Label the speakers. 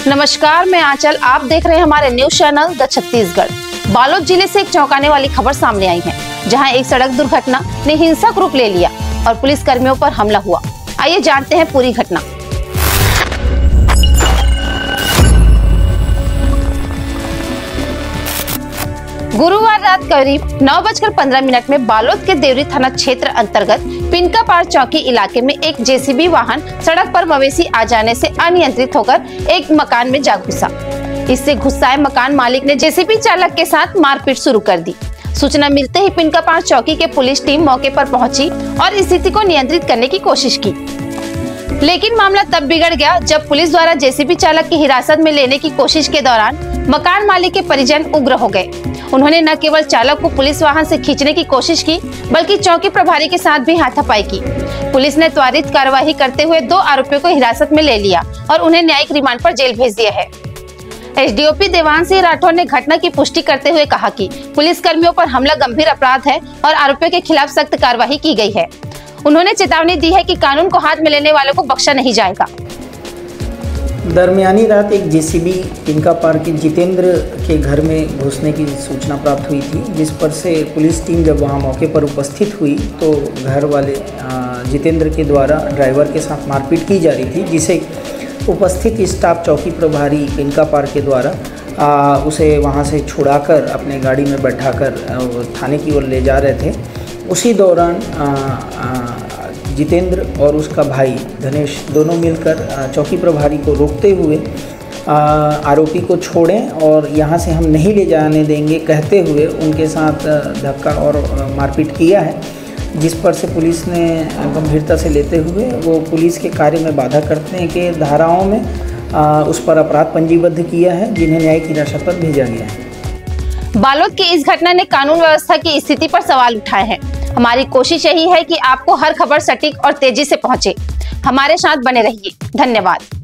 Speaker 1: नमस्कार, मैं आंचल। आप देख रहे हैं हमारे news channel the Chhattisgarh. Balod जिले से एक चौंकाने वाली खबर सामने आई है, जहां एक सड़क दुर्घटना ने हिंसक रूप ले लिया और पुलिस कर्मियों पर हमला हुआ। आइए जानते हैं पूरी घटना। गुरुवार रात करीब 9:15 में बालोद के देवरी थाना क्षेत्र अंतर्गत पिनका पार चौकी इलाके में एक जेसीबी वाहन सड़क पर मवेशी आ जाने से अनियंत्रित होकर एक मकान में जा घुसा। इससे गुस्साए मकान मालिक ने जेसीबी चालक के साथ मारपीट शुरू कर दी। सूचना मिलते ही पिनका पार चौकी के पुलिस टीम मौके पर पहुंची और स्थिति को नियंत्रित करने की कोशिश की, लेकिन मामला तब बिगड़ गया जब पुलिस द्वारा जेसीबी चालक की हिरासत में लेने की कोशिश के दौरान मकान मालिक के परिजन उग्र हो गए। उन्होंने न केवल चालक को पुलिस वाहन से खींचने की कोशिश की, बल्कि चौकी प्रभारी के साथ भी हाथापाई की। पुलिस ने त्वरित कार्रवाई करते हुए 2 आरोपियों को हिरासत में ले लिया और उन्हें न्यायिक रिमांड पर जेल भेज दिया है। एसडीओपी देवांश सिंह राठौर ने घटना की पुष्टि करते हुए कहा कि पुलिस कर्मियों पर हमला गंभीर अपराध है और आरोपियों के खिलाफ सख्त कार्रवाई की गई है। उन्होंने चेतावनी दी है कि कानून को हाथ में लेने वालों को बख्शा नहीं जाएगा।
Speaker 2: दरमियानी रात एक जेसीबी पिनका पार के जितेंद्र के घर में घुसने की सूचना प्राप्त हुई थी, जिस पर से पुलिस टीम जब वहां मौके पर उपस्थित हुई तो घर वाले जितेंद्र के द्वारा ड्राइवर के साथ मारपीट की जा रही थी, जिसे उपस्थित स्टाफ चौकी प्रभारी पिनका पार के द्वारा उसे वहां से छुड़ाकर अपने गाड़ी में बैठाकर थाने की ओर ले जा रहे थे। उसी दौरान जितेंद्र और उसका भाई धनेश दोनों मिलकर चौकी प्रभारी को रोकते हुए आरोपी को छोड़ें और यहाँ से हम नहीं ले जाने देंगे कहते हुए उनके साथ धक्का और मारपीट किया है, जिस पर से पुलिस ने गंभीरता से लेते हुए वो पुलिस के कार्य में बाधा करने के धाराओं में उस पर अपराध पंजीबद्ध किया है, जिन्हें न्यायिक हिरासत पर भेजा गया है।
Speaker 1: बालोद की इस घटना ने कानून व्यवस्था की स्थिति पर सवाल उठाए हैं। हमारी कोशिश यही है कि आपको हर खबर सटीक और तेजी से पहुंचे। हमारे साथ बने रहिए। धन्यवाद।